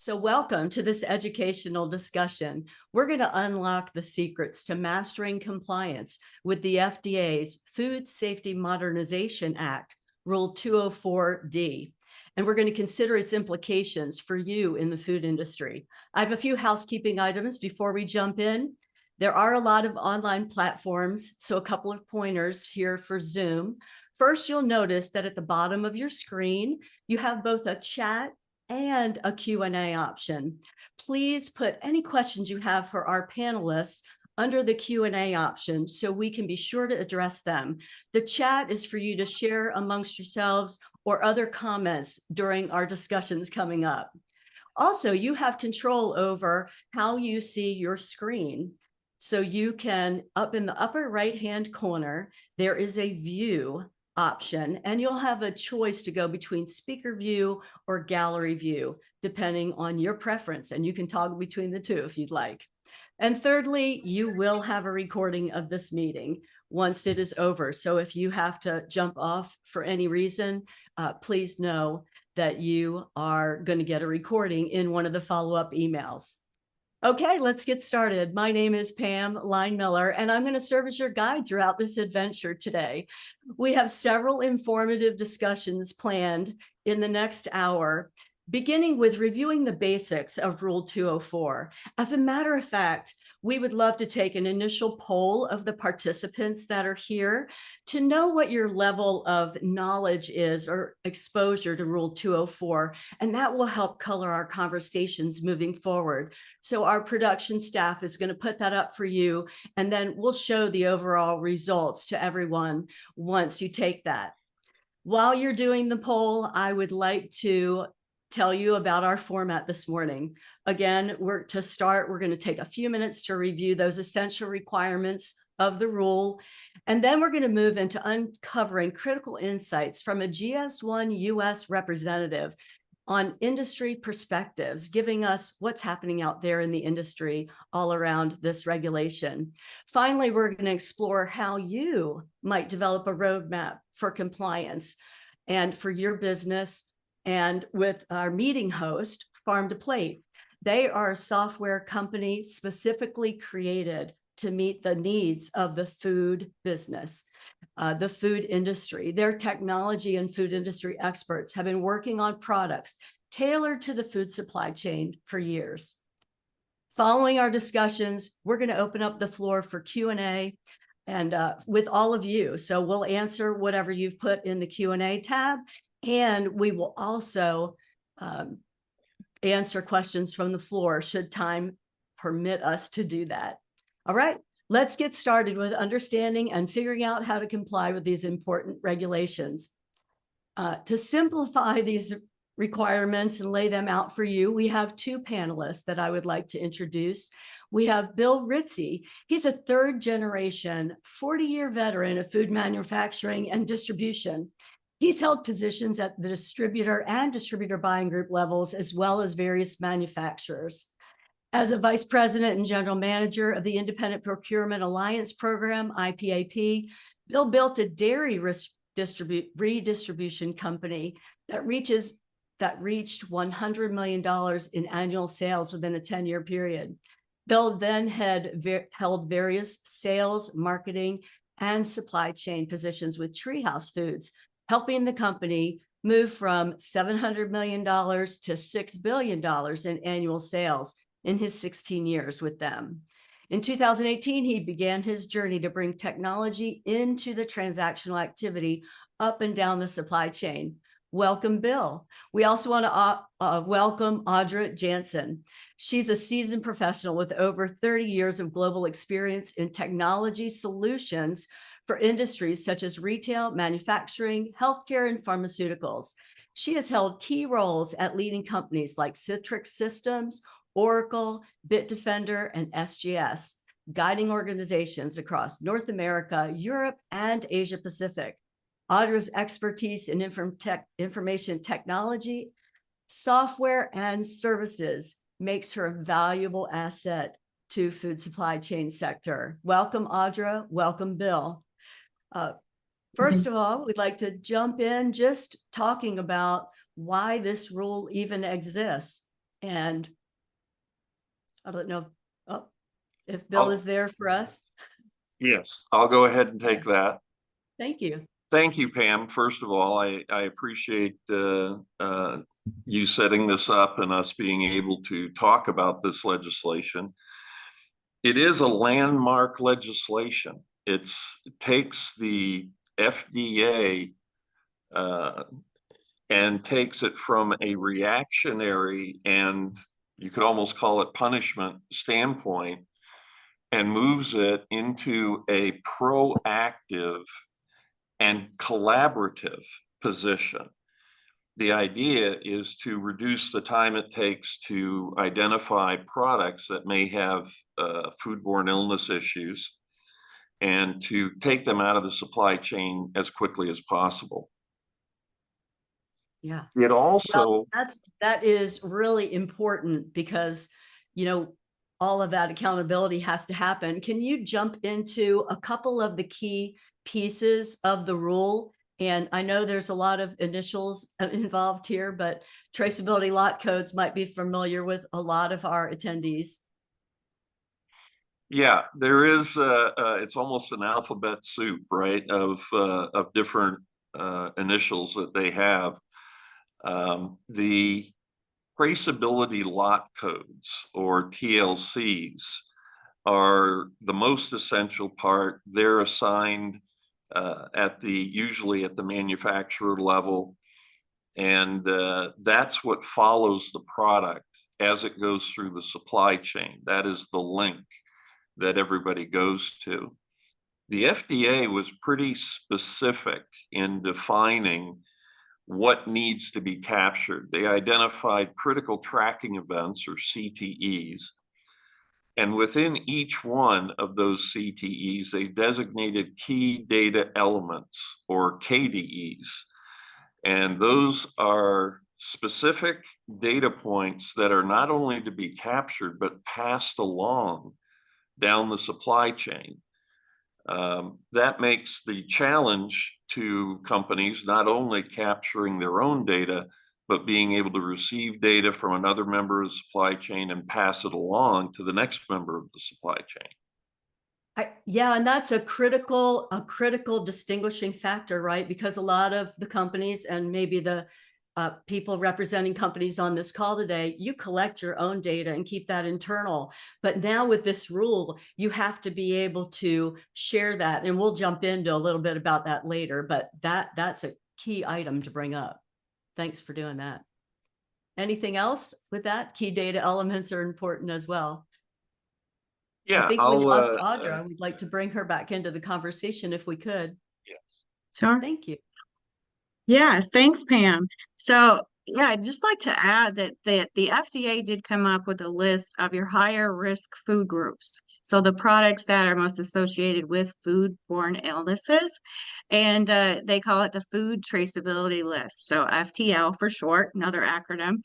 So welcome to this educational discussion. We're going to unlock the secrets to mastering compliance with the FDA's Food Safety Modernization Act, Rule 204D. And we're going to consider its implications for you in the food industry. I have a few housekeeping items before we jump in. There are a lot of online platforms, so a couple of pointers here for Zoom. First, you'll notice that at the bottom of your screen, you have both a chat and a Q&A option. Please put any questions you have for our panelists under the Q&A option so we can be sure to address them. The chat is for you to share amongst yourselves or other comments during our discussions coming up. Also, you have control over how you see your screen. So you can, up in the upper right-hand corner, there is a view option, and you'll have a choice to go between speaker view or gallery view, depending on your preference, and you can toggle between the two if you'd like. And thirdly, you will have a recording of this meeting once it is over. So if you have to jump off for any reason, please know that you are going to get a recording in one of the follow-up emails. Okay, let's get started. My name is Pam Line-Miller, and I'm going to serve as your guide throughout this adventure today. We have several informative discussions planned in the next hour, beginning with reviewing the basics of Rule 204. As a matter of fact, we would love to take an initial poll of the participants that are here to know what your level of knowledge is or exposure to Rule 204, and that will help color our conversations moving forward. So our production staff is going to put that up for you, and then we'll show the overall results to everyone once you take that. While you're doing the poll, I would like to tell you about our format this morning. Again, we're going to take a few minutes to review those essential requirements of the rule, and then we're going to move into uncovering critical insights from a GS1 US representative on industry perspectives, giving us what's happening out there in the industry all around this regulation. Finally, we're going to explore how you might develop a roadmap for compliance and for your business, and with our meeting host, Farm to Plate. They are a software company specifically created to meet the needs of the food business, the food industry. Their technology and food industry experts have been working on products tailored to the food supply chain for years. Following our discussions, we're going to open up the floor for Q&A and with all of you. So we'll answer whatever you've put in the Q&A tab, and we will also answer questions from the floor should time permit us to do that. All right, let's get started with understanding and figuring out how to comply with these important regulations. To simplify these requirements and lay them out for you, we have two panelists that I would like to introduce. We have Bill Ritzy. He's a third generation, 40-year veteran of food manufacturing and distribution. He's held positions at the distributor and distributor buying group levels, as well as various manufacturers. As a vice president and general manager of the Independent Procurement Alliance Program, IPAP, Bill built a dairy redistribution company that reached $100 million in annual sales within a 10-year period. Bill then held various sales, marketing, and supply chain positions with Treehouse Foods, helping the company move from $700 million to $6 billion in annual sales in his 16 years with them. In 2018, he began his journey to bring technology into the transactional activity up and down the supply chain. Welcome, Bill. We also want to welcome Audra Jansen. She's a seasoned professional with over 30 years of global experience in technology solutions for industries such as retail, manufacturing, healthcare, and pharmaceuticals. She has held key roles at leading companies like Citrix Systems, Oracle, Bitdefender, and SGS, guiding organizations across North America, Europe, and Asia Pacific. Audra's expertise in information technology, software, and services makes her a valuable asset to food supply chain sector. Welcome, Audra. Welcome, Bill. First of all, we'd like to jump in just talking about why this rule even exists And I don't know if Bill is there for us. Yes, I'll go ahead and take that. Thank you. Thank you, Pam. First of all, I appreciate you setting this up and us being able to talk about this legislation. It is a landmark legislation. It takes the FDA and takes it from a reactionary, and you could almost call it punishment standpoint, and moves it into a proactive and collaborative position. The idea is to reduce the time it takes to identify products that may have foodborne illness issues and to take them out of the supply chain as quickly as possible. Yeah. It also, well, that is really important because, you know, all of that accountability has to happen. Can you jump into a couple of the key pieces of the rule? And I know there's a lot of initials involved here, but traceability lot codes might be familiar with a lot of our attendees. yeah, there is, it's almost an alphabet soup, right, of different initials that they have. The traceability lot codes, or TLCs, are the most essential part. They're assigned usually at the manufacturer level, and that's what follows the product as it goes through the supply chain. That is the link that everybody goes to. The FDA was pretty specific in defining what needs to be captured. They identified critical tracking events, or CTEs, and within each one of those CTEs, they designated key data elements, or KDEs. And those are specific data points that are not only to be captured, but passed along down the supply chain. That makes the challenge to companies not only capturing their own data, but being able to receive data from another member of the supply chain and pass it along to the next member of the supply chain. Yeah, and that's a critical distinguishing factor, right? Because a lot of the companies, and maybe the people representing companies on this call today, you collect your own data and keep that internal. But now with this rule, you have to be able to share that. And we'll jump into a little bit about that later, but that's a key item to bring up. Thanks for doing that. Anything else with that? Key data elements are important as well. Yeah, I think we lost Audra. We'd like to bring her back into the conversation if we could. Yes. Sure. Thank you. Yes, thanks, Pam. So, yeah, I'd just like to add that the FDA did come up with a list of your higher risk food groups. So the products that are most associated with foodborne illnesses, and they call it the Food Traceability List. So FTL for short, another acronym.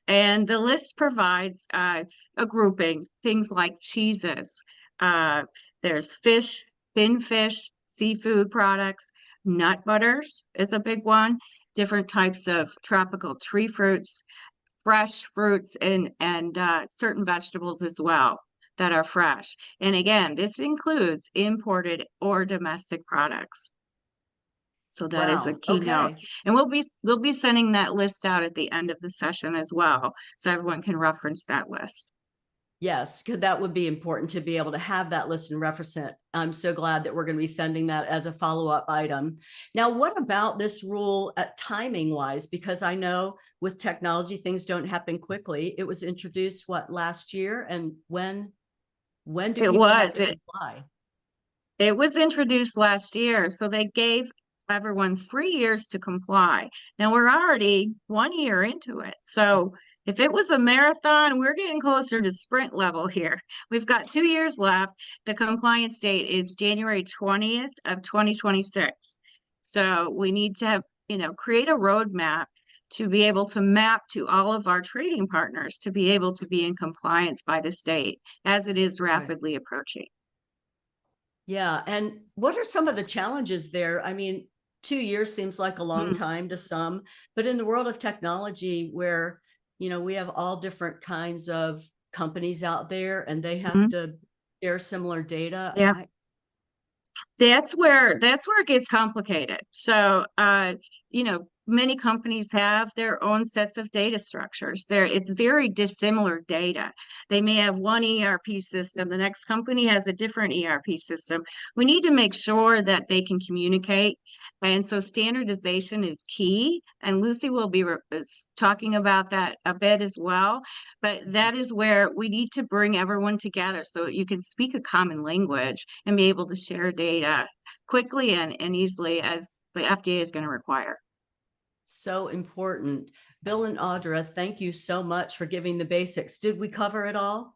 And the list provides a grouping, things like cheeses. There's fish, fin fish, seafood products. Nut butters is a big one, different types of tropical tree fruits, fresh fruits, and certain vegetables as well that are fresh. And again, this includes imported or domestic products. So that is a key note. And we'll be sending that list out at the end of the session as well, so everyone can reference that list. Yes, because that would be important to be able to have that list and reference it. I'm so glad that we're going to be sending that as a follow-up item. Now, what about this rule timing wise? Because I know with technology, things don't happen quickly. It was introduced, what, last year? And when do people have to comply? It was introduced last year, so they gave everyone 3 years to comply. Now we're already 1 year into it. So if it was a marathon, we're getting closer to sprint level here. We've got 2 years left. The compliance date is January 20th of 2026. So we need to have, create a roadmap to be able to map to all of our trading partners to be able to be in compliance by this date, as it is rapidly approaching. Yeah. And what are some of the challenges there? I mean, 2 years seems like a long time to some, but in the world of technology where you know, we have all different kinds of companies out there and they have Mhm. to share similar data. Yeah. That's where it gets complicated. So, many companies have their own sets of data structures. It's very dissimilar data. They may have one ERP system, the next company has a different ERP system. We need to make sure that they can communicate. And so standardization is key. And Lucy will be talking about that a bit as well. But that is where we need to bring everyone together so you can speak a common language and be able to share data quickly and easily as the FDA is going to require. So important. Bill and Audra, thank you so much for giving the basics. Did we cover it all?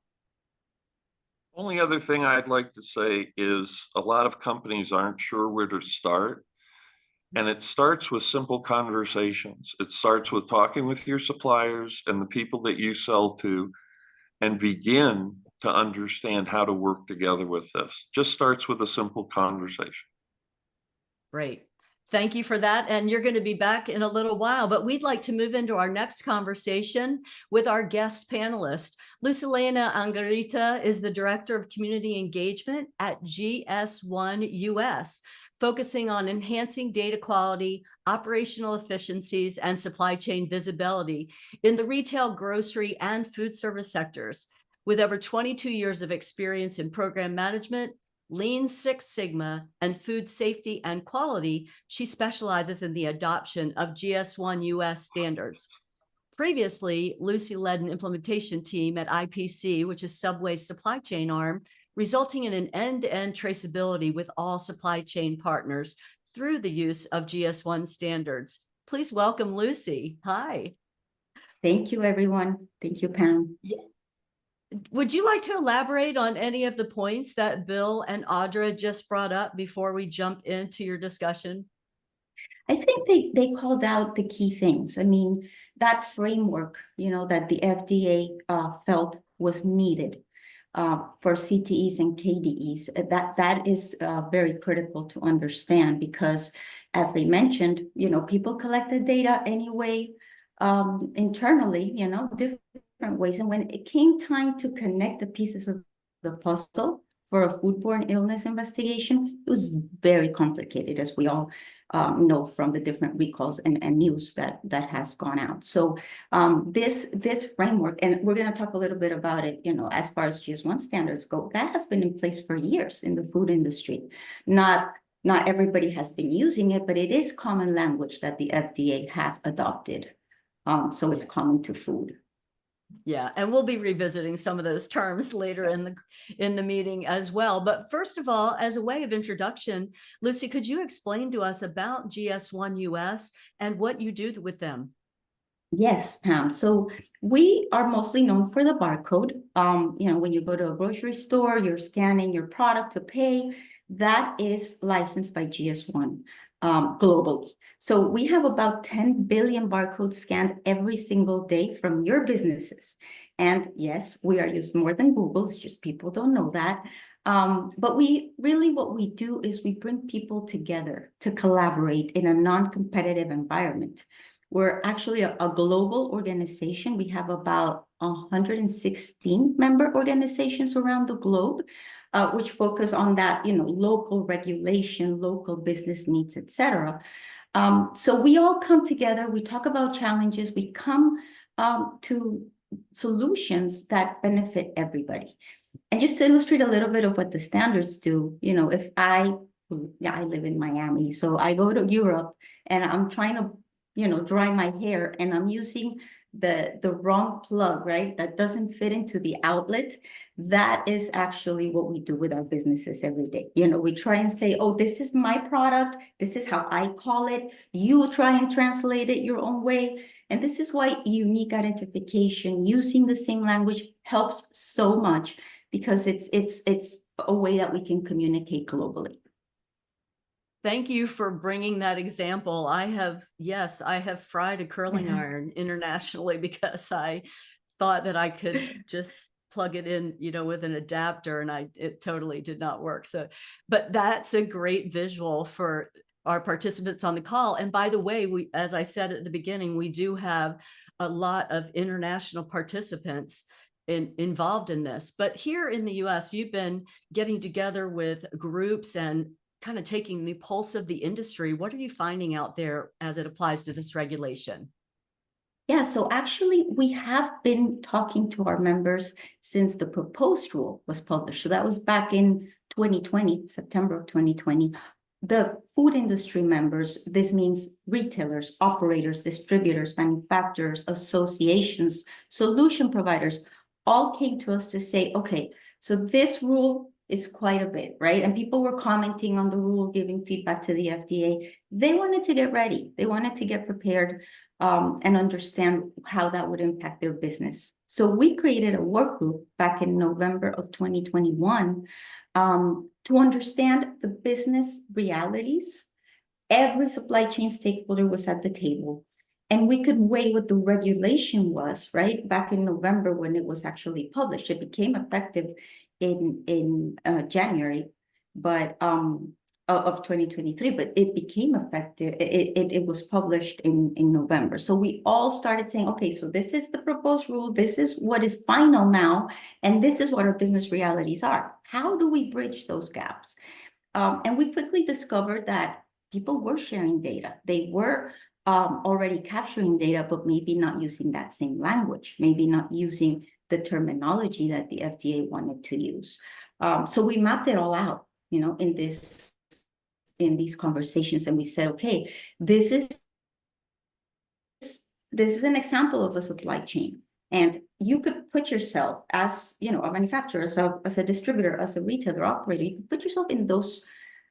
Only other thing I'd like to say is a lot of companies aren't sure where to start. And it starts with simple conversations. It starts with talking with your suppliers and the people that you sell to and begin to understand how to work together with this. Just starts with a simple conversation. Great. Thank you for that. And you're going to be back in a little while, but we'd like to move into our next conversation with our guest panelist. Lucilena Angarita is the Director of Community Engagement at GS1 US, focusing on enhancing data quality, operational efficiencies, and supply chain visibility in the retail, grocery, and food service sectors. With over 22 years of experience in program management, Lean Six Sigma, and food safety and quality, she specializes in the adoption of GS1 US standards. Previously, Lucy led an implementation team at IPC, which is Subway's supply chain arm, resulting in an end-to-end traceability with all supply chain partners through the use of GS1 standards. Please welcome Lucy. Hi. Thank you, everyone. Thank you, Pam. Would you like to elaborate on any of the points that Bill and Audra just brought up before we jump into your discussion? I think they called out the key things. I mean, that framework, that the FDA felt was needed for CTEs and KDEs, that is very critical to understand because, as they mentioned, people collected data anyway internally, different ways. And when it came time to connect the pieces of the puzzle for a foodborne illness investigation, it was very complicated, as we all know from the different recalls and news that has gone out. So this framework, and we're going to talk a little bit about it, as far as GS1 standards go, that has been in place for years in the food industry. Not everybody has been using it, but it is common language that the FDA has adopted. So it's common to food. Yeah, and we'll be revisiting some of those terms later in the meeting as well. But first of all, as a way of introduction, Lucy, could you explain to us about GS1 US and what you do with them? Yes, Pam. So we are mostly known for the barcode. When you go to a grocery store, you're scanning your product to pay. That is licensed by GS1 globally. So we have about 10 billion barcodes scanned every single day from your businesses. And yes, we are used more than Google. It's just people don't know that. But what we do is we bring people together to collaborate in a non-competitive environment. We're actually a global organization. We have about 116 member organizations around the globe, which focus on that, local regulation, local business needs, etc. So we all come together. We talk about challenges. We come to solutions that benefit everybody. And just to illustrate a little bit of what the standards do, if I live in Miami, so I go to Europe and I'm trying to dry my hair and I'm using the wrong plug, right? That doesn't fit into the outlet. That is actually what we do with our businesses every day. We try and say, oh, this is my product. This is how I call it. You try and translate it your own way. And this is why unique identification, using the same language, helps so much because it's a way that we can communicate globally. Thank you for bringing that example. I have fried a curling iron internationally because I thought that I could just plug it in, with an adapter, and it totally did not work. So, but that's a great visual for our participants on the call. And by the way, we, as I said at the beginning, we do have a lot of international participants involved in this. But here in the US, you've been getting together with groups and kind of taking the pulse of the industry. What are you finding out there as it applies to this regulation? Yeah, so actually, we have been talking to our members since the proposed rule was published. So that was back in 2020, September of 2020. The food industry members, this means retailers, operators, distributors, manufacturers, associations, solution providers, all came to us to say, okay, so this rule is quite a bit, right? And people were commenting on the rule, giving feedback to the FDA. They wanted to get ready. They wanted to get prepared and understand how that would impact their business. So we created a work group back in November of 2021 to understand the business realities. Every supply chain stakeholder was at the table, and we could weigh what the regulation was, right? Back in November when it was actually published. It became effective in January, but of 2023, but it became effective. It was published in November. So we all started saying, okay, so this is the proposed rule. This is what is final now. And this is what our business realities are. How do we bridge those gaps? And we quickly discovered that people were sharing data. They were already capturing data, but maybe not using that same language, maybe not using the terminology that the FDA wanted to use. So we mapped it all out, you know, in these conversations, and we said, okay, this is an example of a supply chain, and you could put yourself as, you know, a manufacturer, as a distributor, as a retailer operator, you could put yourself in those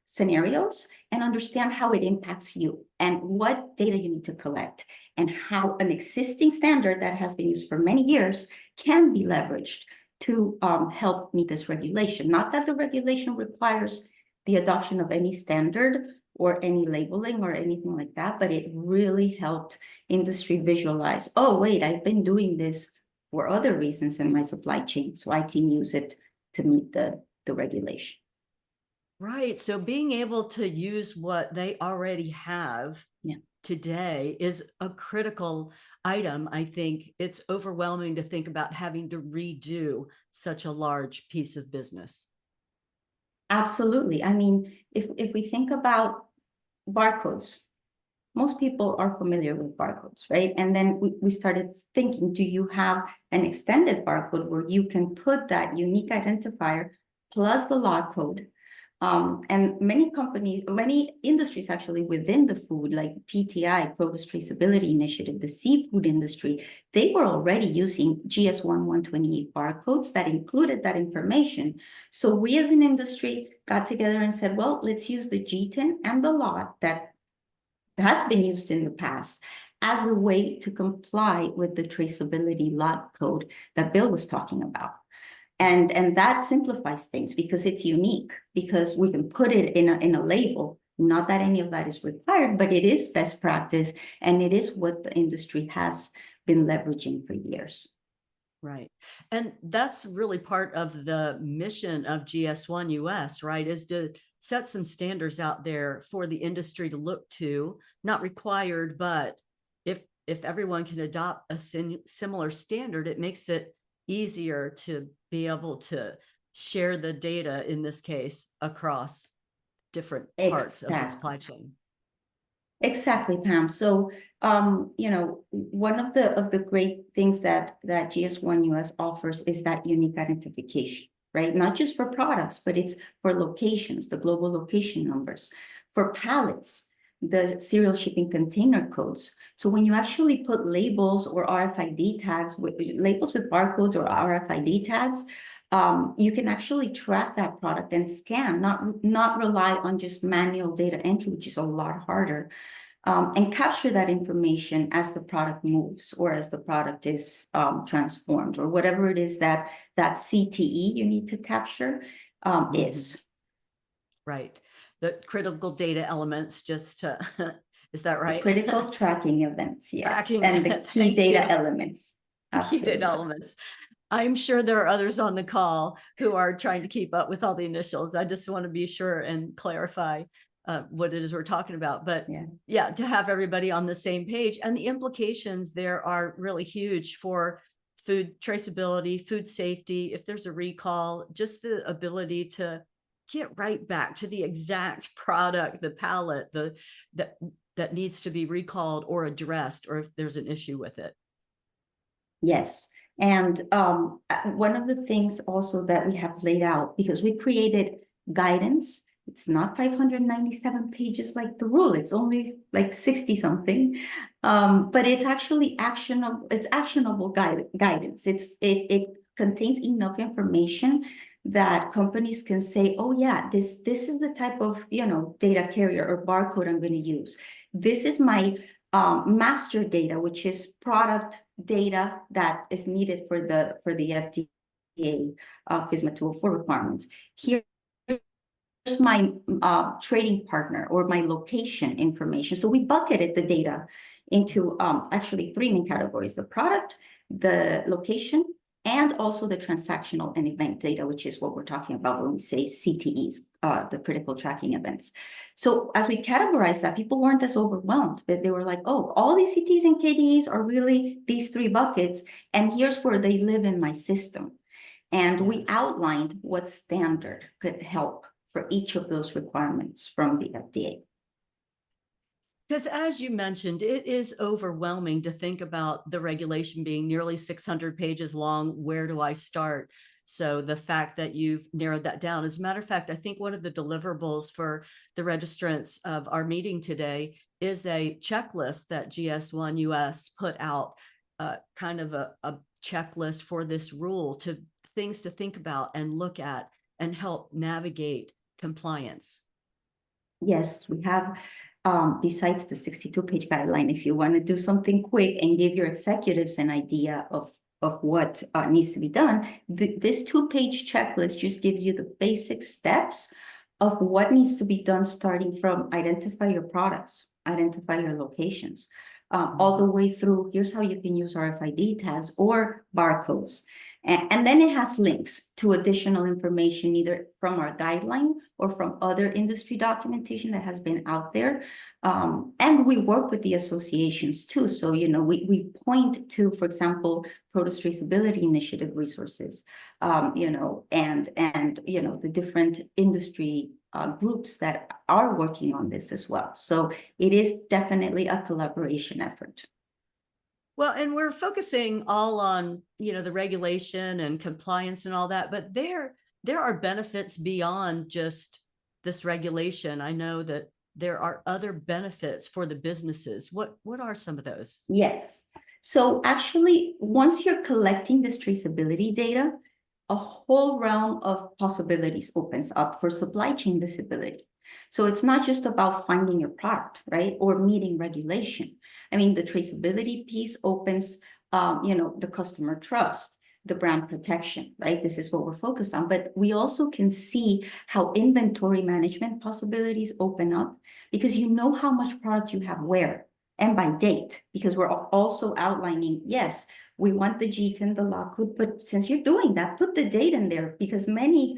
scenarios and understand how it impacts you and what data you need to collect, and how an existing standard that has been used for many years can be leveraged to help meet this regulation. Not that the regulation requires the adoption of any standard or any labeling or anything like that, but it really helped industry visualize, oh, wait, I've been doing this for other reasons in my supply chain, so I can use it to meet the regulation. Right. So being able to use what they already have today is a critical item. I think it's overwhelming to think about having to redo such a large piece of business. Absolutely. I mean, if we think about barcodes, most people are familiar with barcodes, right? And then we started thinking, do you have an extended barcode where you can put that unique identifier plus the lot code? And many companies, many industries actually within the food, like PTI, Provost Traceability Initiative, the seafood industry, they were already using GS1 128 barcodes that included that information. So we as an industry got together and said, well, let's use the GTIN and the lot that has been used in the past as a way to comply with the traceability lot code that Bill was talking about. And that simplifies things because it's unique, because we can put it in a label. Not that any of that is required, but it is best practice, and it is what the industry has been leveraging for years. Right. And that's really part of the mission of GS1 US, right, is to set some standards out there for the industry to look to, not required, but if everyone can adopt a similar standard, it makes it easier to be able to share the data, in this case, across different parts of the supply chain. Exactly, Pam. So, you know, one of the great things that GS1 US offers is that unique identification, right? Not just for products, but it's for locations, the global location numbers, for pallets, the serial shipping container codes. So when you actually put labels or RFID tags, labels with barcodes or RFID tags, you can actually track that product and scan, not rely on just manual data entry, which is a lot harder, and capture that information as the product moves or as the product is transformed, or whatever it is that CTE you need to capture is. Right. The critical data elements, just to, is that right? The critical tracking events, yes. Tracking, and the key data elements. Key data elements. I'm sure there are others on the call who are trying to keep up with all the initials. I just want to be sure and clarify what it is we're talking about. But Yeah. yeah, to have everybody on the same page, and the implications there are really huge for food traceability, food safety. If there's a recall, just the ability to get right back to the exact product, the pallet, that needs to be recalled or addressed, or if there's an issue with it. Yes. And one of the things also that we have laid out, because we created guidance, it's not 597 pages like the rule, it's only like 60 something, but it's actually actionable. It's actionable guidance. It contains enough information that companies can say, oh yeah, this is the type of, you know, data carrier or barcode I'm going to use. This is my master data, which is product data that is needed for the FDA FSMA 204 requirements. Here's my trading partner or my location information. So we bucketed the data into actually 3 main categories: the product, the location, and also the transactional and event data, which is what we're talking about when we say CTEs, the critical tracking events. So as we categorize that, people weren't as overwhelmed, but they were like, oh, all these CTEs and KDEs are really these 3 buckets, and here's where they live in my system. And we outlined what standard could help for each of those requirements from the FDA. Because as you mentioned, it is overwhelming to think about the regulation being nearly 600 pages long. Where do I start? So the fact that you've narrowed that down, as a matter of fact, I think one of the deliverables for the registrants of our meeting today is a checklist that GS1 US put out, kind of a checklist for this rule, to things to think about and look at and help navigate compliance. Yes, we have, besides the 62-page guideline, if you want to do something quick and give your executives an idea of what needs to be done, this 2-page checklist just gives you the basic steps of what needs to be done, starting from identify your products, identify your locations, all the way through, here's how you can use RFID tags or barcodes. And then it has links to additional information, either from our guideline or from other industry documentation that has been out there. And we work with the associations too. So, you know, we point to, for example, Produce Traceability Initiative resources, you know, and you know, the different industry groups that are working on this as well. So it is definitely a collaboration effort. Well, and we're focusing all on, you know, the regulation and compliance and all that, but there are benefits beyond just this regulation. I know that there are other benefits for the businesses. What are some of those? Yes. So actually, once you're collecting this traceability data, a whole realm of possibilities opens up for supply chain visibility. So it's not just about finding your product, right, or meeting regulation. I mean, the traceability piece opens, you know, the customer trust, the brand protection, right? This is what we're focused on. But we also can see how inventory management possibilities open up, because you know how much product you have where and by date, because we're also outlining, yes, we want the GTIN, the log code, but since you're doing that, put the date in there, because many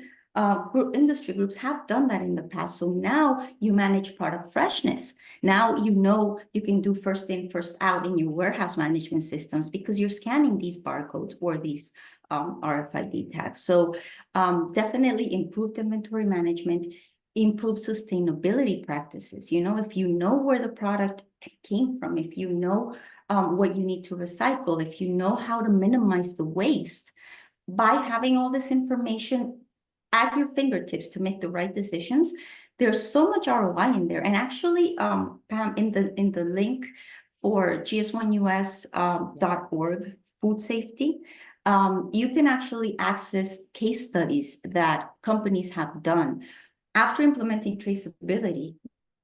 industry groups have done that in the past. So now you manage product freshness. Now you know you can do first in, first out in your warehouse management systems, because you're scanning these barcodes or these RFID tags. So definitely improved inventory management, improved sustainability practices. You know, if you know where the product came from, if you know what you need to recycle, if you know how to minimize the waste, by having all this information at your fingertips to make the right decisions, there's so much ROI in there. And actually, Pam, in the link for gs1us.org food safety, you can actually access case studies that companies have done after implementing traceability.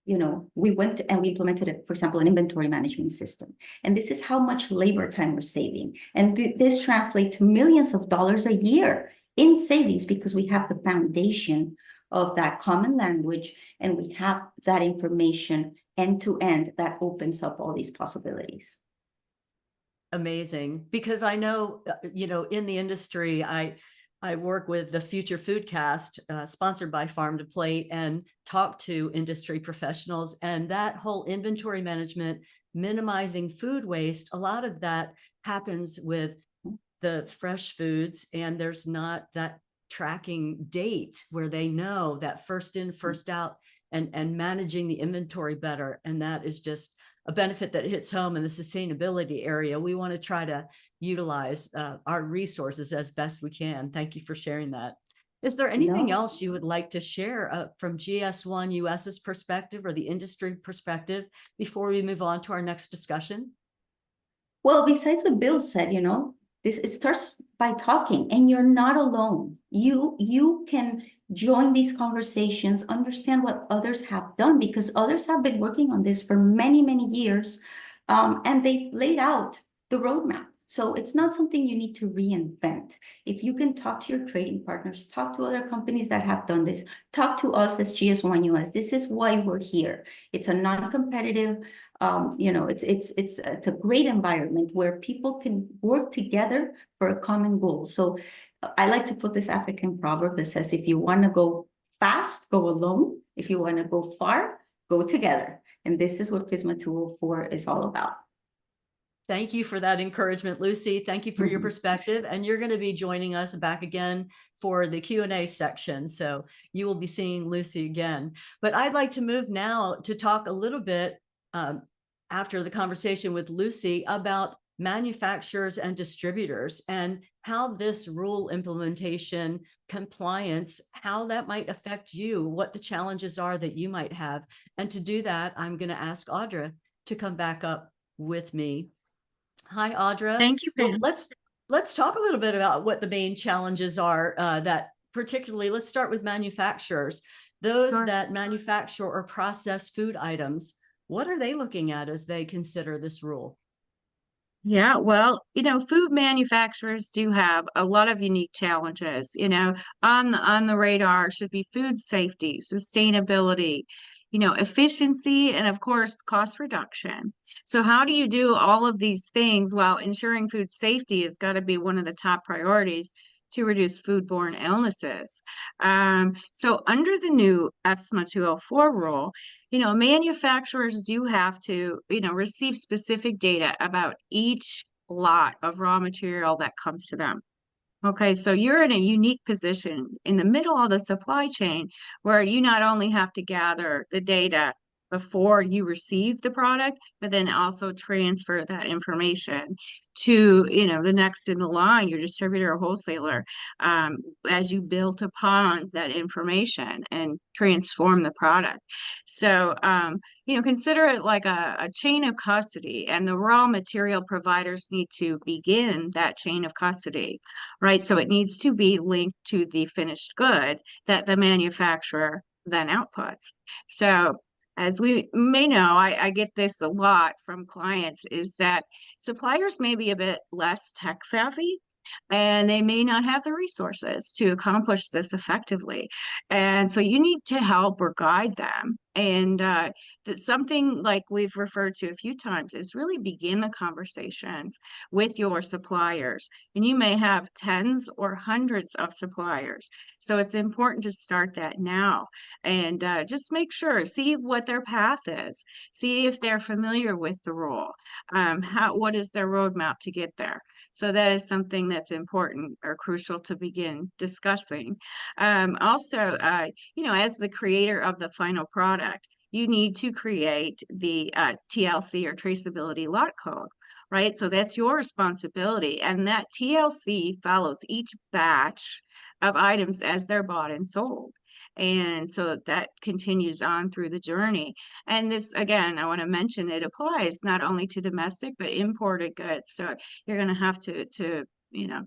You know, we went and we implemented it, for example, an inventory management system. And this is how much labor time we're saving. And this translates to millions of dollars a year in savings, because we have the foundation of that common language, and we have that information end to end that opens up all these possibilities. Amazing. Because I know, you know, in the industry, I work with the Future Foodcast, sponsored by Farm to Plate, and talk to industry professionals. And that whole inventory management, minimizing food waste, a lot of that happens with the fresh foods, and there's not that tracking date where they know that first in, first out, and managing the inventory better. And that is just a benefit that hits home in the sustainability area. We want to try to utilize our resources as best we can. Thank you for sharing that. Is there anything No. else you would like to share from GS1 US's perspective or the industry perspective before we move on to our next discussion? Well, besides what Bill said, it starts by talking, and you're not alone. You can join these conversations, understand what others have done, because others have been working on this for many, many years, and they've laid out the roadmap. So it's not something you need to reinvent. If you can talk to your trading partners, talk to other companies that have done this, talk to us as GS1 US. This is why we're here. It's a non-competitive, it's a great environment where people can work together for a common goal. So I like to put this African proverb that says, if you want to go fast, go alone. If you want to go far, go together. And this is what FSMA 204 is all about. Thank you for that encouragement, Lucy. Thank you for your perspective. And you're going to be joining us back again for the Q&A section. So you will be seeing Lucy again. But I'd like to move now to talk a little bit after the conversation with Lucy about manufacturers and distributors and how this rule implementation compliance, how that might affect you, what the challenges are that you might have. And to do that, I'm going to ask Audra to come back up with me. Hi, Audra. Thank you, Pam. Well, let's talk a little bit about what the main challenges are that particularly, let's start with manufacturers. Those Sure. that manufacture or process food items, what are they looking at as they consider this rule? Yeah, well, food manufacturers do have a lot of unique challenges. On the radar should be food safety, sustainability, efficiency, and of course, cost reduction. So how do you do all of these things while ensuring food safety has got to be one of the top priorities to reduce foodborne illnesses? So under the new FSMA 204 rule, manufacturers do have to, receive specific data about each lot of raw material that comes to them. Okay, so you're in a unique position in the middle of the supply chain where you not only have to gather the data before you receive the product, but then also transfer that information to, the next in the line, your distributor or wholesaler, as you build upon that information and transform the product. So, consider it like a chain of custody, and the raw material providers need to begin that chain of custody, right? So it needs to be linked to the finished good that the manufacturer then outputs. So as we may know, I get this a lot from clients, is that suppliers may be a bit less tech savvy, and they may not have the resources to accomplish this effectively. And so you need to help or guide them. And that something like we've referred to a few times is really begin the conversations with your suppliers. And you may have tens or hundreds of suppliers. So it's important to start that now and just make sure, see what their path is, see if they're familiar with the rule, what is their roadmap to get there. So that is something that's important or crucial to begin discussing. Also, as the creator of the final product, you need to create the TLC or traceability lot code, right? So that's your responsibility. And that TLC follows each batch of items as they're bought and sold. And so that continues on through the journey. And this, again, I want to mention, it applies not only to domestic, but imported goods. So you're going to have to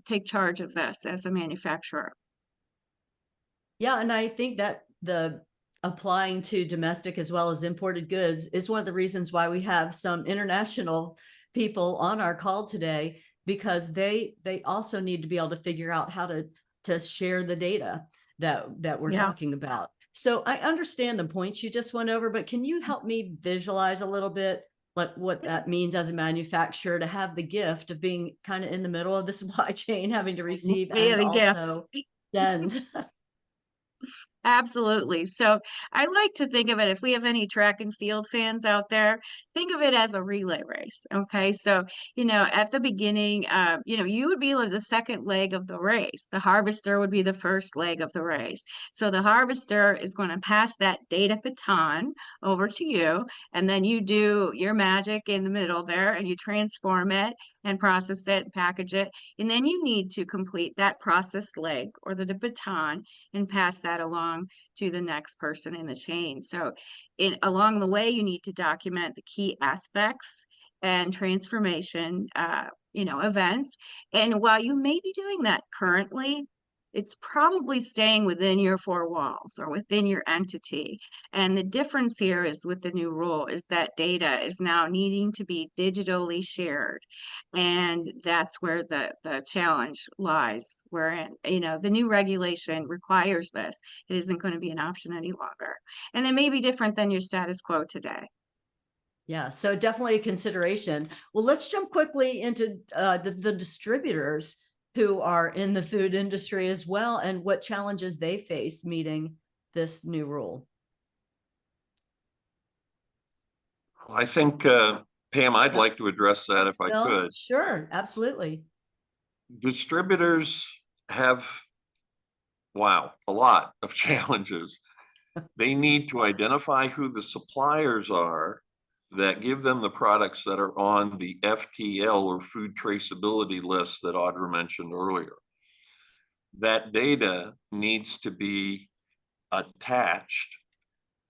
take charge of this as a manufacturer. Yeah, and I think that the applying to domestic as well as imported goods is one of the reasons why we have some international people on our call today, because they also need to be able to figure out how to share the data that we're talking about. So I understand the points you just went over, but can you help me visualize a little bit what that means as a manufacturer to have the gift of being kind of in the middle of the supply chain, having to receive Yeah, and the gift. also send. Absolutely. So I like to think of it, if we have any track and field fans out there, think of it as a relay race. Okay. So, at the beginning, you would be like the second leg of the race. The harvester would be the first leg of the race. So the harvester is going to pass that data baton over to you, and then you do your magic in the middle there and you transform it and process it, package it. And then you need to complete that processed leg or the baton and pass that along to the next person in the chain. So along the way, you need to document the key aspects and transformation, events. And while you may be doing that currently, it's probably staying within your four walls or within your entity. And the difference here is with the new rule is that data is now needing to be digitally shared. And that's where the challenge lies, wherein, the new regulation requires this. It isn't going to be an option any longer. And it may be different than your status quo today. Yeah, so definitely a consideration. Well, let's jump quickly into the distributors who are in the food industry as well, and what challenges they face meeting this new rule. I think, Pam, I'd like to address that if I Bill? could. Sure, absolutely. Distributors have, wow, a lot of challenges. They need to identify who the suppliers are that give them the products that are on the FTL or food traceability list that Audra mentioned earlier. That data needs to be attached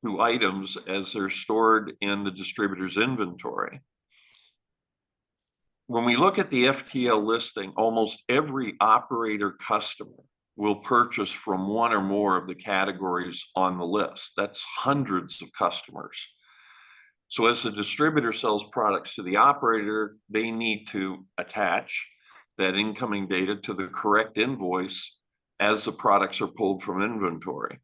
to items as they're stored in the distributor's inventory. When we look at the FTL listing, almost every operator customer will purchase from one or more of the categories on the list. That's hundreds of customers. So as the distributor sells products to the operator, they need to attach that incoming data to the correct invoice as the products are pulled from inventory.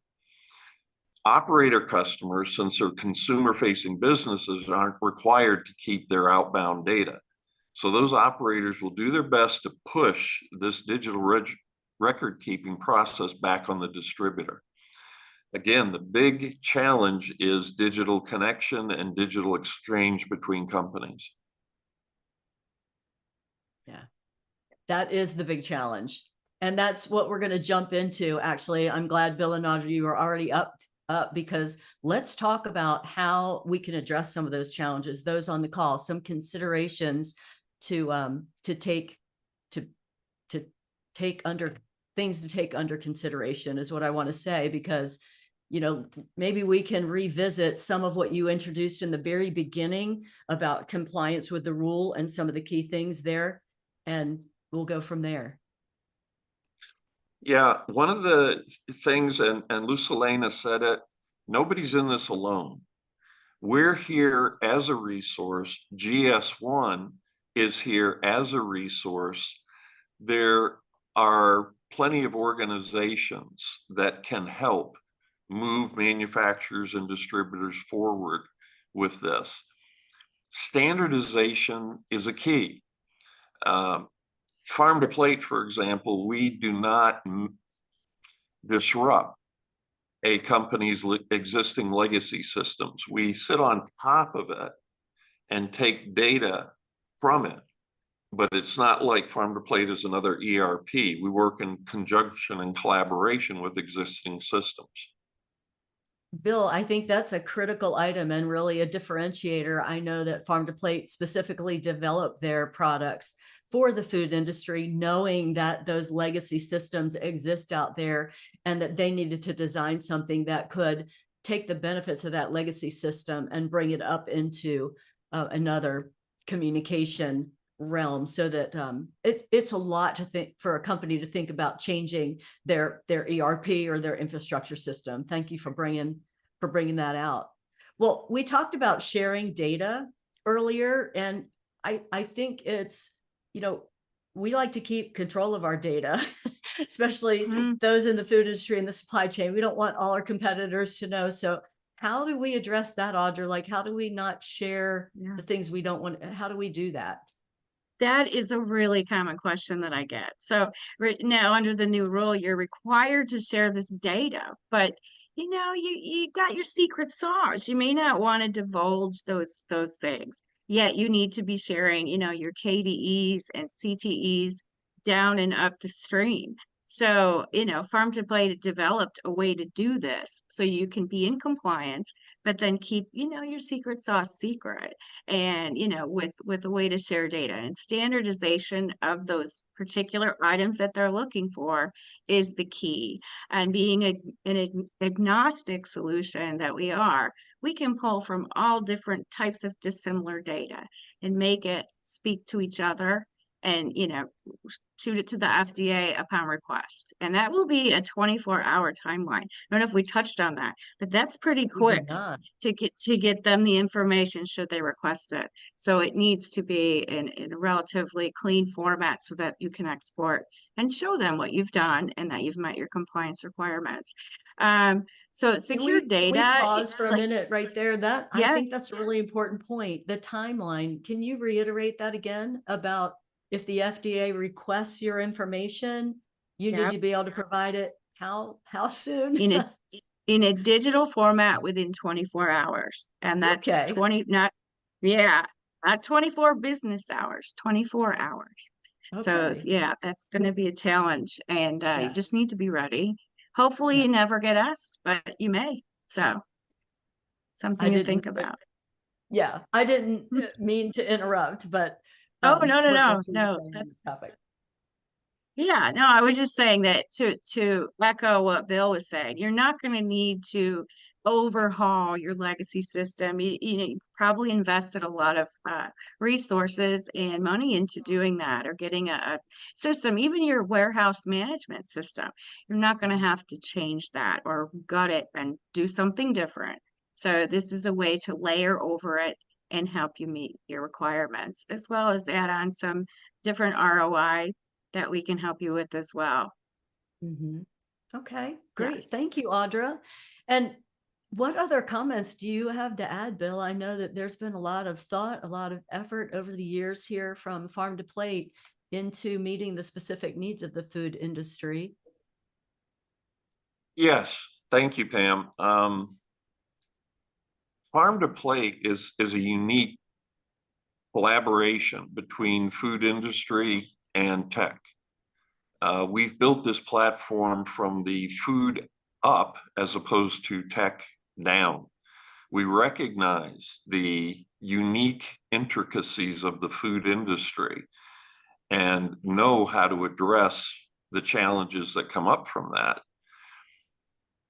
Operator customers, since they're consumer-facing businesses, aren't required to keep their outbound data. So those operators will do their best to push this digital record-keeping process back on the distributor. Again, the big challenge is digital connection and digital exchange between companies. Yeah, that is the big challenge. And that's what we're going to jump into. Actually, I'm glad Bill and Audrey, you are already up because let's talk about how we can address some of those challenges, those on the call, some considerations to take under consideration is what I want to say, because maybe we can revisit some of what you introduced in the very beginning about compliance with the rule and some of the key things there, and we'll go from there. Yeah, one of the things, and Lucelena said it, nobody's in this alone. We're here as a resource. GS1 is here as a resource. There are plenty of organizations that can help move manufacturers and distributors forward with this. Standardization is a key. Farm to plate, for example, we do not disrupt a company's existing legacy systems. We sit on top of it and take data from it, but it's not like farm to plate is another ERP. We work in conjunction and collaboration with existing systems. Bill, I think that's a critical item and really a differentiator. I know that Farm to Plate specifically developed their products for the food industry, knowing that those legacy systems exist out there and that they needed to design something that could take the benefits of that legacy system and bring it up into another communication realm, so that it's a lot to think for a company to think about changing their ERP or their infrastructure system. Thank you for bringing that out. Well, we talked about sharing data earlier, and I think it's, we like to keep control of our data, especially those in the food industry and the supply chain. We don't want all our competitors to know. So How do we address that, Audra? Like, how do we not share Yeah. the things we don't want? How do we do that? That is a really common question that I get. So right now, under the new rule, you're required to share this data, but you got your secret sauce. You may not want to divulge those things. Yet you need to be sharing, your KDEs and CTEs down and up the stream. So, Farm to Plate developed a way to do this so you can be in compliance, but then keep, your secret sauce secret and with a way to share data and standardization of those particular items that they're looking for is the key. And being an agnostic solution that we can pull from all different types of dissimilar data and make it speak to each other and shoot it to the FDA upon request. And that will be a 24-hour timeline. I don't know if we touched on that, but that's pretty We quick did not. to get them the information should they request it. So it needs to be in a relatively clean format so that you can export and show them what you've done and that you've met your compliance requirements. So Can secure we data, pause for a minute right there? That I think yes, that's a really important point. The timeline. Can you reiterate that again about if the FDA requests your information, you need yep, to be able to provide it how soon? in a in a digital format within 24 hours. And that's Okay. 20, not, yeah, not 24 business hours, 24 hours. So Okay. yeah, that's going to be a challenge, and you Yes. just need to be ready. Hopefully Yeah. you never get asked, but you may. So I something to didn't. think about. Yeah, I didn't mean to interrupt, but Oh, no, no, what no, else were you no. saying on That's the topic? Yeah, no, I was just saying that to echo what Bill was saying, you're not going to need to overhaul your legacy system. You probably invested a lot of resources and money into doing that or getting a system, even your warehouse management system. You're not going to have to change that or gut it and do something different. So this is a way to layer over it and help you meet your requirements, as well as add on some different ROI that we can help you with as well. Mhm. Okay, great. Yes. Thank you, Audra. And what other comments do you have to add, Bill? I know that there's been a lot of thought, a lot of effort over the years here from Farm to Plate into meeting the specific needs of the food industry. Yes, thank you, Pam. Farm to Plate is a unique collaboration between food industry and tech. We've built this platform from the food up as opposed to tech down. We recognize the unique intricacies of the food industry and know how to address the challenges that come up from that.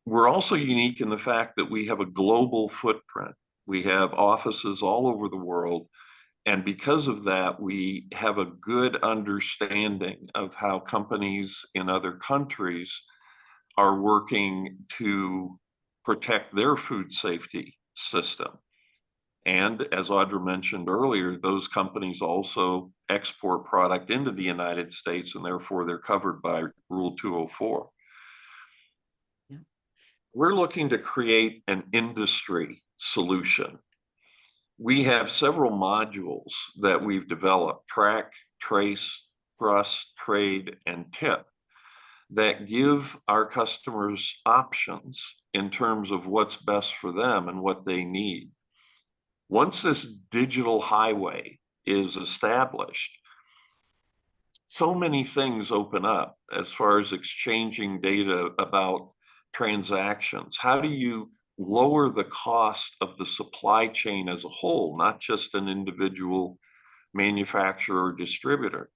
We're also unique in the fact that we have a global footprint. We have offices all over the world. And because of that, we have a good understanding of how companies in other countries are working to protect their food safety system. And as Audra mentioned earlier, those companies also export product into the United States, and therefore they're covered by Rule 204. Yeah. We're looking to create an industry solution. We have several modules that we've developed: track, trace, trust, trade, and tip, that give our customers options in terms of what's best for them and what they need. Once this digital highway is established, so many things open up as far as exchanging data about transactions. How do you lower the cost of the supply chain as a whole, not just an individual manufacturer or distributor?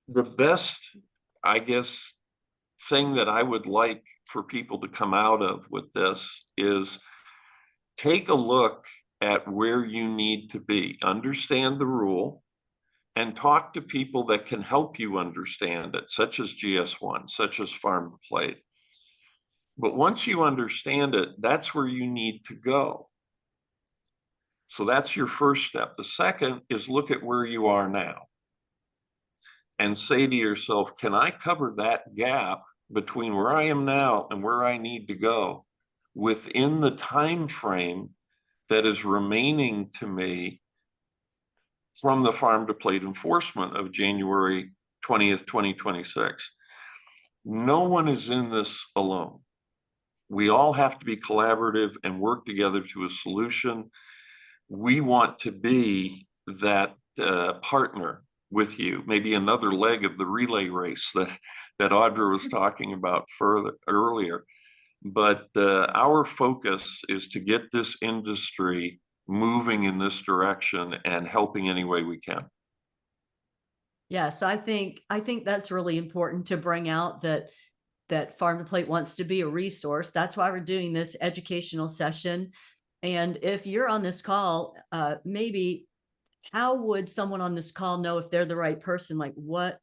The best, I guess, thing that I would like for people to come out of with this is take a look at where you need to be, understand the rule, and talk to people that can help you understand it, such as GS1, such as Farm to Plate. But once you understand it, that's where you need to go. So that's your first step. The second is look at where you are now and say to yourself, can I cover that gap between where I am now and where I need to go within the time frame that is remaining to me from the farm to plate enforcement of January 20th, 2026. No one is in this alone. We all have to be collaborative and work together to a solution. We want to be that partner with you, maybe another leg of the relay race that Audra was talking about earlier. But our focus is to get this industry moving in this direction and helping any way we can. Yes, I think that's really important to bring out, that Farm to Plate wants to be a resource. That's why we're doing this educational session. And if you're on this call, maybe how would someone on this call know if they're the right person? Like what,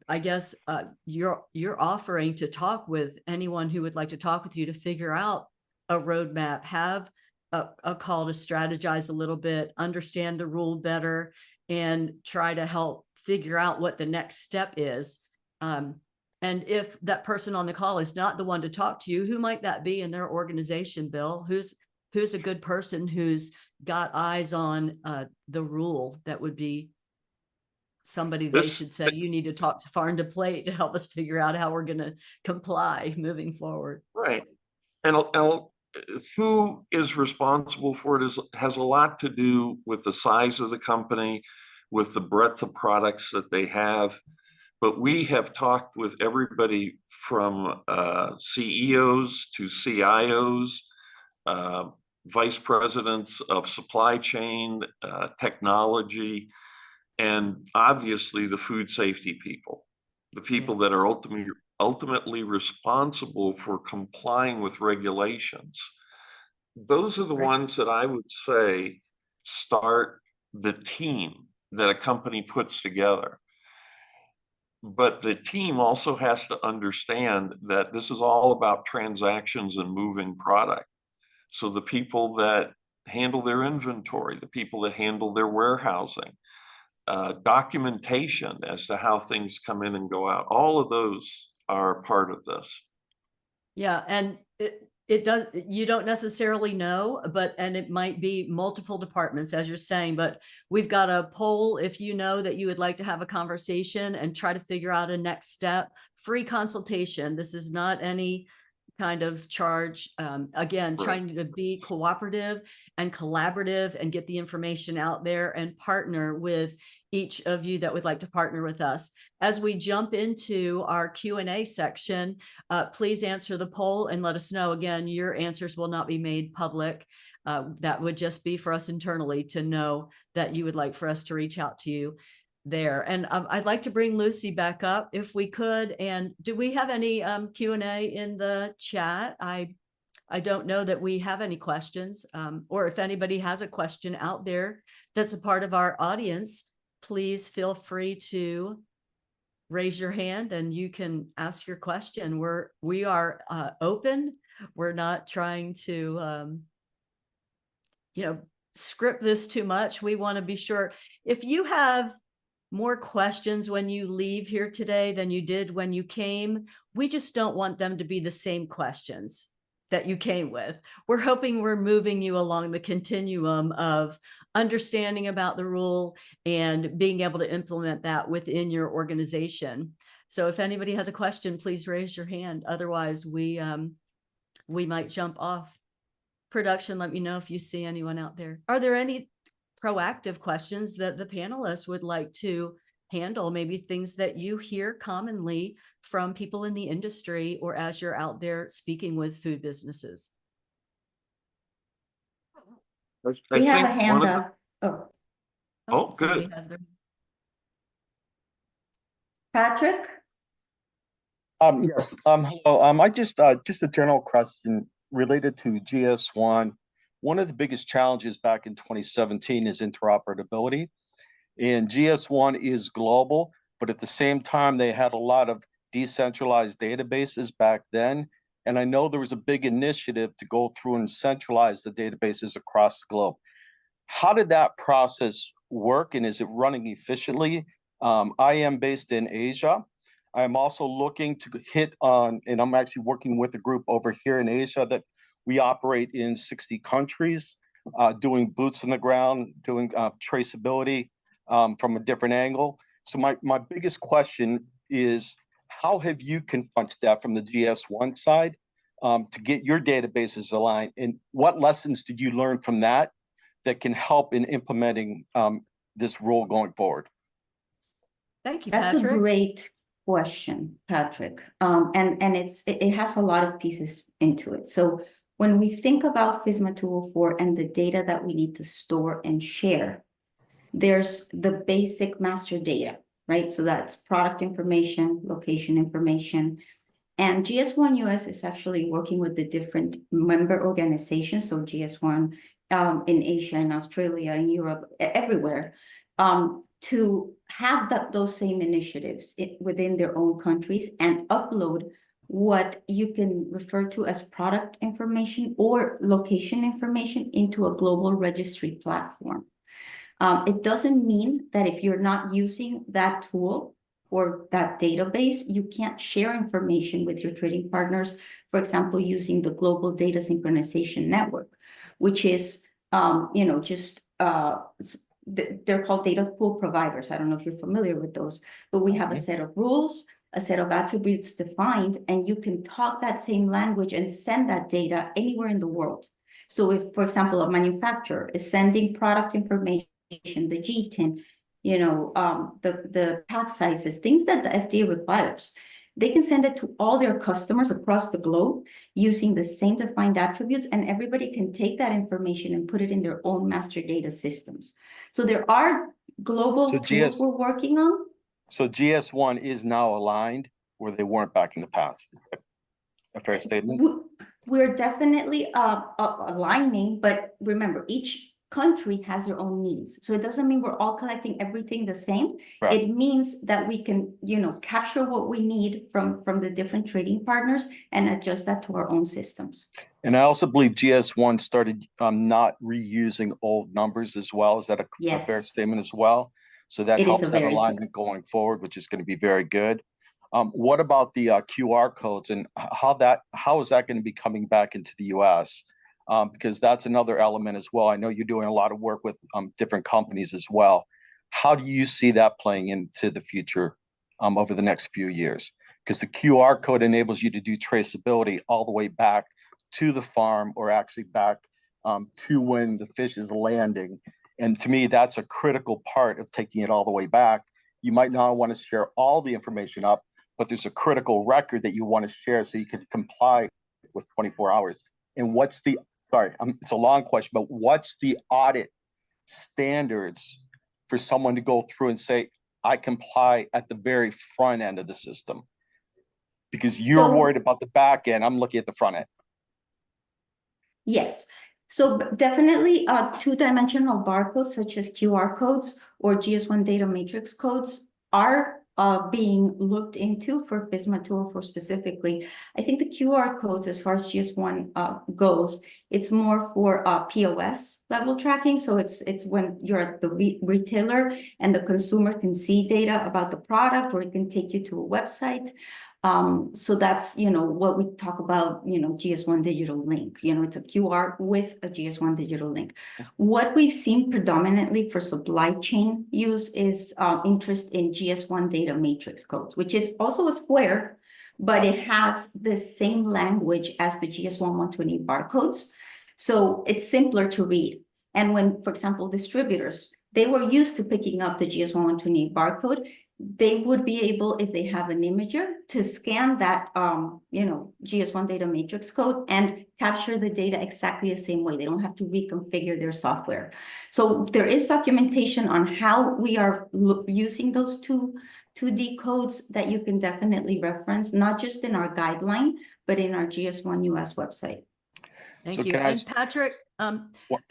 I guess, you're offering to talk with anyone who would like to talk with you to figure out a roadmap, have a call to strategize a little bit, understand the rule better, and try to help figure out what the next step is. And if that person on the call is not the one to talk to you, who might that be in their organization, Bill? Who's a good person who's got eyes on the rule that would be somebody they should say, you need to talk to Farm to Plate to help us figure out how we're going to comply moving forward. Right. And who is responsible for it has a lot to do with the size of the company, with the breadth of products that they have. But we have talked with everybody from CEOs to CIOs, vice presidents of supply chain, technology, and obviously the food safety people, the people that are ultimately responsible for complying with regulations. Those are the ones that I would say start the team that a company puts together. But the team also has to understand that this is all about transactions and moving product. So the people that handle their inventory, the people that handle their warehousing, documentation as to how things come in and go out, all of those are part of this. Yeah, and it does, you don't necessarily know, and it might be multiple departments, as you're saying, but we've got a poll. If you know that you would like to have a conversation and try to figure out a next step, free consultation. This is not any kind of charge. Again, trying to be cooperative and collaborative and get the information out there and partner with each of you that would like to partner with us. As we jump into our Q&A section, please answer the poll and let us know. Again, your answers will not be made public. That would just be for us internally to know that you would like for us to reach out to you there. And I'd like to bring Lucy back up if we could. And do we have any Q&A in the chat? I don't know that we have any questions, or if anybody has a question out there that's a part of our audience, please feel free to raise your hand and you can ask your question. We are open. We're not trying to script this too much. We want to be sure. If you have more questions when you leave here today than you did when you came, we just don't want them to be the same questions that you came with. We're hoping we're moving you along the continuum of understanding about the rule and being able to implement that within your organization. So if anybody has a question, please raise your hand. Otherwise, we might jump off. Production, let me know if you see anyone out there. Are there any proactive questions that the panelists would like to handle? Maybe things that you hear commonly from people in the industry or as you're out there speaking with food businesses. We have a hand up. Oh, good. Patrick? Yes. Hello. I just a general question related to GS1. One of the biggest challenges back in 2017 is interoperability. And GS1 is global, but at the same time, they had a lot of decentralized databases back then. And I know there was a big initiative to go through and centralize the databases across the globe. How did that process work, and is it running efficiently? I am based in Asia. I'm also looking to hit on, and I'm actually working with a group over here in Asia that We operate in 60 countries, doing boots on the ground, doing traceability from a different angle. So my biggest question is, how have you confronted that from the GS1 side to get your databases aligned? And what lessons did you learn from that can help in implementing this rule going forward? Thank you, That's a Patrick. great question, Patrick. And it has a lot of pieces into it. So when we think about FSMA 204 and the data that we need to store and share, there's the basic master data, right? So that's product information, location information. And GS1 US is actually working with the different member organizations. So GS1 in Asia, in Australia, in Europe, everywhere, to have those same initiatives within their own countries and upload what you can refer to as product information or location information into a global registry platform. It doesn't mean that if you're not using that tool or that database, you can't share information with your trading partners, for example, using the Global Data Synchronization Network, which is, they're called data pool providers. I don't know if you're familiar with those, but we have a set of rules, a set of attributes defined, and you can talk that same language and send that data anywhere in the world. So if, for example, a manufacturer is sending product information, the GTIN, the pack sizes, things that the FDA requires, they can send it to all their customers across the globe using the same defined attributes, and everybody can take that information and put it in their own master data systems. So there are global tools we're working on. So GS1 is now aligned where they weren't back in the past. Is that a fair statement? We're definitely aligning, but remember, each country has their own needs. So it doesn't mean we're all collecting everything the same. Right. It means that we can, capture what we need from the different trading partners and adjust that to our own systems. And I also believe GS1 started not reusing old numbers as well. Is that a fair statement as well? So that helps that alignment going forward, which is going to be very good. What about the QR codes and how is that going to be coming back into the US? Because that's another element as well. I know you're doing a lot of work with different companies as well. How do you see that playing into the future over the next few years? Because the QR code enables you to do traceability all the way back to the farm or actually back to when the fish is landing. And to me, that's a critical part of taking it all the way back. You might not want to share all the information up, but there's a critical record that you want to share so you can comply with 24 hours. And it's a long question, but what's the audit standards for someone to go through and say, I comply at the very front end of the system? Because you're worried about the back end. I'm looking at the front end. Yes. So definitely two-dimensional barcodes such as QR codes or GS1 data matrix codes are being looked into for FSMA 204 specifically. I think the QR codes, as far as GS1 goes, it's more for POS level tracking. So it's when you're at the retailer and the consumer can see data about the product, or it can take you to a website. So that's, what we talk about, GS1 digital link, it's a QR with a GS1 digital link. What we've seen predominantly for supply chain use is interest in GS1 data matrix codes, which is also a square, but it has the same language as the GS1 128 barcodes. So it's simpler to read. And when, for example, distributors, they were used to picking up the GS1 128 barcode, they would be able, if they have an imager, to scan that, GS1 data matrix code and capture the data exactly the same way. They don't have to reconfigure their software. So there is documentation on how we are using those 2D codes that you can definitely reference, not just in our guideline, but in our GS1 US website. Thank you. And Patrick,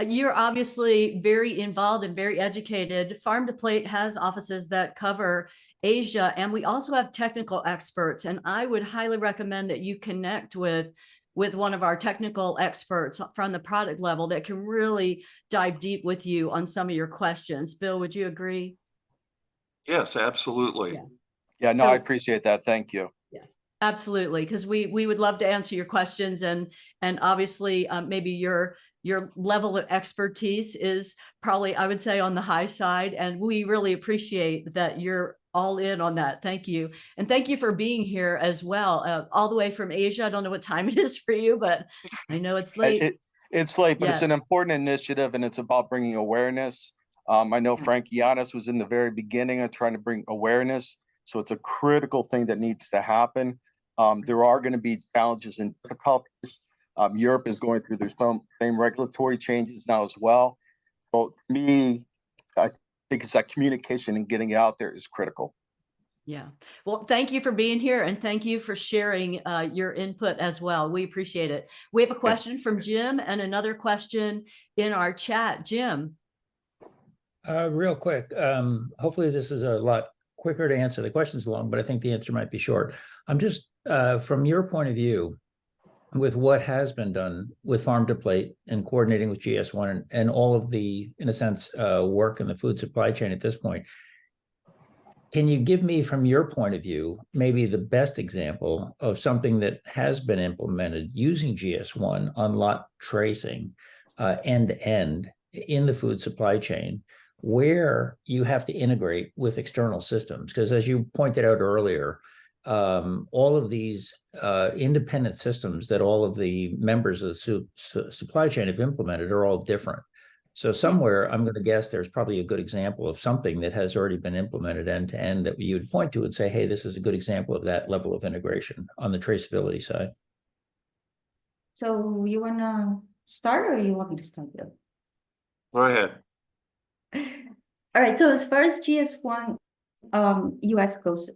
you're obviously very involved and very educated. Farm to Plate has offices that cover Asia, and we also have technical experts. And I would highly recommend that you connect with one of our technical experts from the product level that can really dive deep with you on some of your questions. Bill, would you agree? Yes, absolutely. Yeah, no, I appreciate that. Thank you. Yeah. Absolutely, because we would love to answer your questions, and obviously maybe your level of expertise is probably, I would say, on the high side, and we really appreciate that you're all in on that. Thank you, and thank you for being here as well, all the way from Asia. I don't know what time it is for you, but I know it's late. It's late, but it's an Yes. important initiative, and it's about bringing awareness. I know Frank Giannis was in the very beginning of trying to bring awareness, so it's a critical thing that needs to happen. There are going to be challenges and difficulties. Europe is going through their same regulatory changes now as well. So to me, I think it's that communication and getting it out there is critical. Yeah. Well, thank you for being here, and thank you for sharing your input as well. We appreciate it. We have a question from Jim and another question in our chat. Jim. Real quick, hopefully this is a lot quicker to answer. The question's long, but I think the answer might be short. I'm just, from your point of view, with what has been done with farm to plate and coordinating with GS1 and all of the, in a sense, work in the food supply chain at this point, can you give me, from your point of view, maybe the best example of something that has been implemented using GS1 on lot tracing end to end in the food supply chain, where you have to integrate with external systems? Because as you pointed out earlier, all of these independent systems that all of the members of the supply chain have implemented are all different. So somewhere, I'm going to guess there's probably a good example of something that has already been implemented end to end that you would point to and say, hey, this is a good example of that level of integration on the traceability side. So you want to start, or you want me to start, Bill? Go ahead. All right, so as far as GS1 US goes,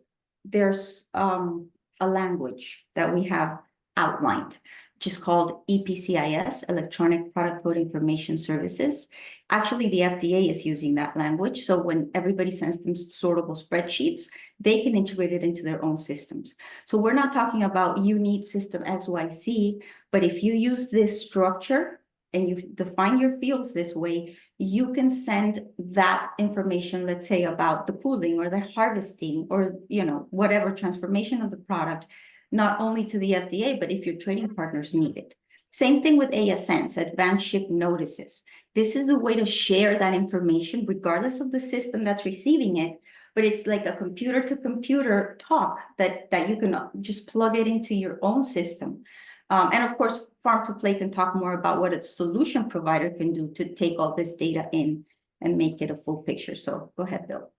there's a language that we have outlined, which is called EPCIS, Electronic Product Code Information Services. Actually, the FDA is using that language. So when everybody sends them sortable spreadsheets, they can integrate it into their own systems. So we're not talking about you need system XYZ, but if you use this structure and you define your fields this way, you can send that information, let's say about the cooling or the harvesting or, you know, whatever transformation of the product, not only to the FDA, but if your trading partners need it. Same thing with ASNs, Advanced Ship Notices. This is the way to share that information regardless of the system that's receiving it, but it's like a computer to computer talk that you can just plug it into your own system. And of course, Farm to Plate can talk more about what a solution provider can do to take all this data in and make it a full picture. So go ahead, Bill.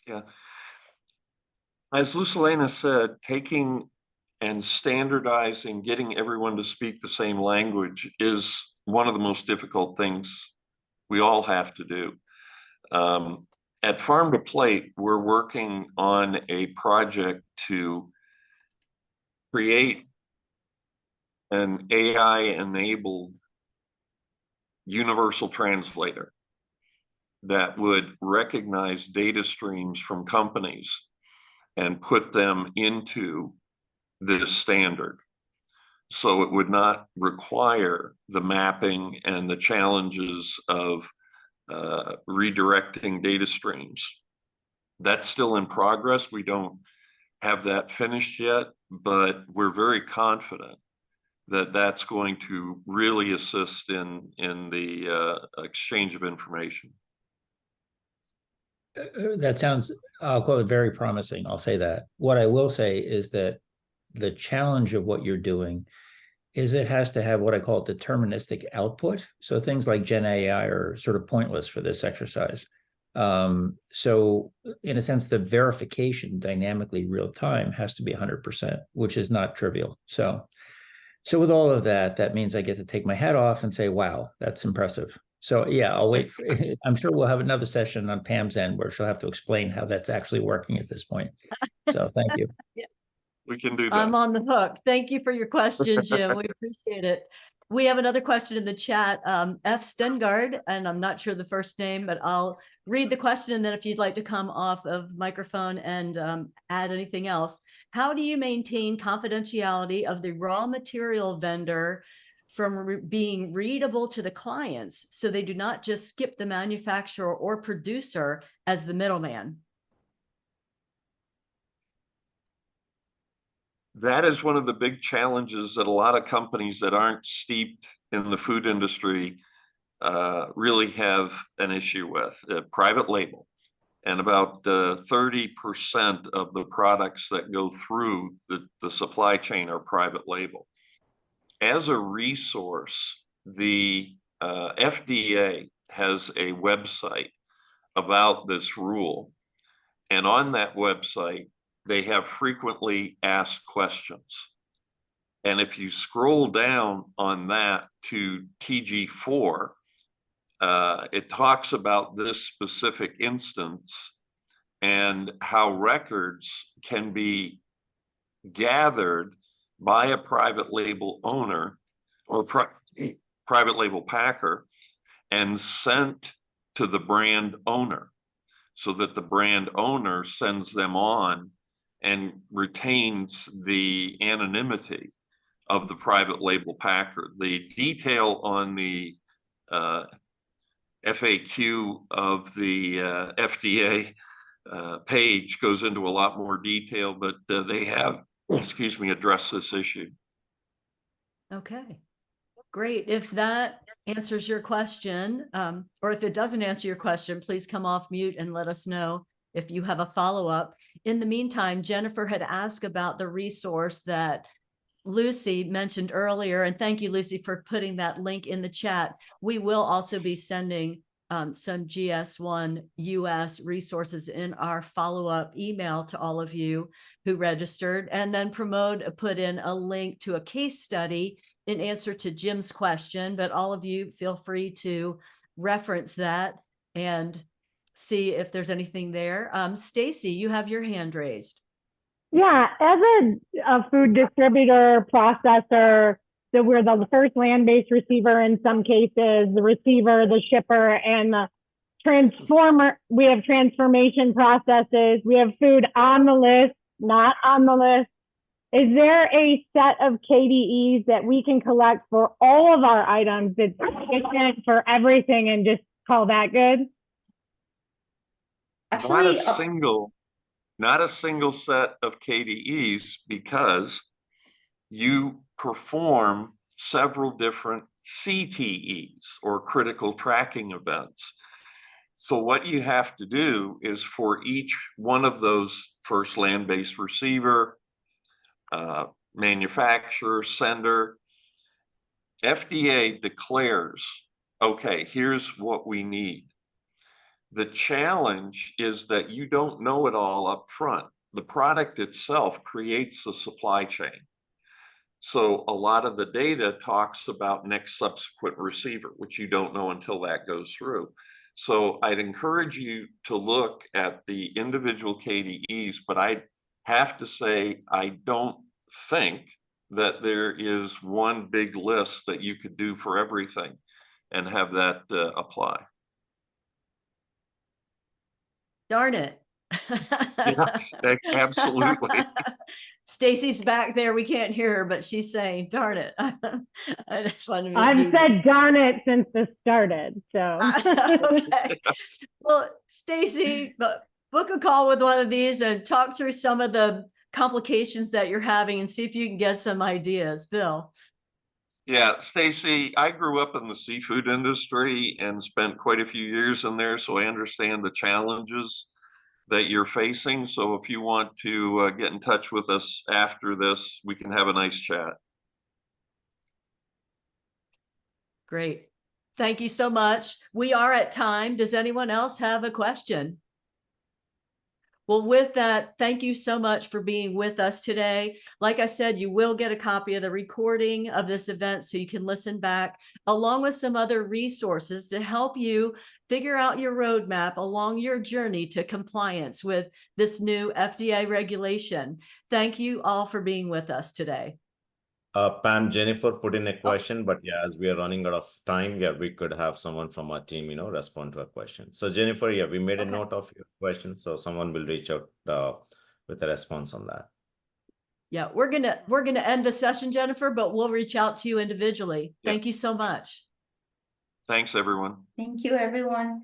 Yeah. As Lucilena said, taking and standardizing, getting everyone to speak the same language is one of the most difficult things we all have to do. At Farm to Plate, we're working on a project to create an AI-enabled universal translator that would recognize data streams from companies and put them into this standard. So it would not require the mapping and the challenges of redirecting data streams. That's still in progress. We don't have that finished yet, but we're very confident that that's going to really assist in the exchange of information. That sounds, I'll call it very promising. I'll say that. What I will say is that the challenge of what you're doing is it has to have what I call deterministic output. So things like Gen AI are sort of pointless for this exercise. So in a sense, the verification dynamically real time has to be 100%, which is not trivial. So with all of that, that means I get to take my hat off and say, wow, that's impressive. So yeah, I'll wait. I'm sure we'll have another session on Pam's end where she'll have to explain how that's actually working at this point. So thank you. Yeah. We can do that. I'm on the hook. Thank you for your question, Jim. We appreciate it. We have another question in the chat. F. Stengard, and I'm not sure the first name, but I'll read the question, and then if you'd like to come off of microphone and add anything else. How do you maintain confidentiality of the raw material vendor from being readable to the clients so they do not just skip the manufacturer or producer as the middleman? That is one of the big challenges that a lot of companies that aren't steeped in the food industry really have an issue with. Private label. And about 30% of the products that go through the supply chain are private label. As a resource, the FDA has a website about this rule. And on that website, they have frequently asked questions. And if you scroll down on that to TG4, it talks about this specific instance and how records can be gathered by a private label owner or private label packer and sent to the brand owner, so that the brand owner sends them on and retains the anonymity of the private label packer. The detail on the FAQ of the FDA page goes into a lot more detail, but they have, excuse me, addressed this issue. Okay, great. If that answers your question, or if it doesn't answer your question, please come off mute and let us know if you have a follow-up. In the meantime, Jennifer had asked about the resource that Lucy mentioned earlier, and thank you, Lucy, for putting that link in the chat. We will also be sending some GS1 US resources in our follow-up email to all of you who registered, and then put in a link to a case study in answer to Jim's question, but all of you feel free to reference that and see if there's anything there. Stacy, you have your hand raised. Yeah, as a food distributor, processor, so we're the first land-based receiver in some cases, the receiver, the shipper, and the transformer. We have transformation processes. We have food on the list, not on the list. Is there a set of KDEs that we can collect for all of our items that's sufficient for everything and just call that good? Actually, not a single set of KDEs, because you perform several different CTEs, or critical tracking events. So what you have to do is, for each one of those, first land-based receiver, manufacturer, sender, FDA declares, okay, here's what we need. The challenge is that you don't know it all up front. The product itself creates the supply chain. So a lot of the data talks about next subsequent receiver, which you don't know until that goes through. So I'd encourage you to look at the individual KDEs, but I have to say, I don't think that there is one big list that you could do for everything and have that apply. Darn it. Yes, absolutely. Stacy's back there. We can't hear her, but she's saying, darn it. I just wanted to I've said darn it since this started, so. Okay. Well, Stacy, book a call with one of these and talk through some of the complications that you're having and see if you can get some ideas. Bill. Yeah, Stacy, I grew up in the seafood industry and spent quite a few years in there, so I understand the challenges that you're facing. So if you want to get in touch with us after this, we can have a nice chat. Great. Thank you so much. We are at time. Does anyone else have a question? Well, with that, thank you so much for being with us today. Like I said, you will get a copy of the recording of this event so you can listen back, along with some other resources to help you figure out your roadmap along your journey to compliance with this new FDA regulation. Thank you all for being with us today. Pam, Jennifer put in a question, but yeah, as we are running out of time, yeah, we could have someone from our team, respond to a question. So Jennifer, yeah, we made a note of your question, so someone will reach out with a response on that. Yeah, we're gonna end the session, Jennifer, but we'll reach out to you individually. Yeah. Thank you so much. Thanks, everyone. thank you, everyone.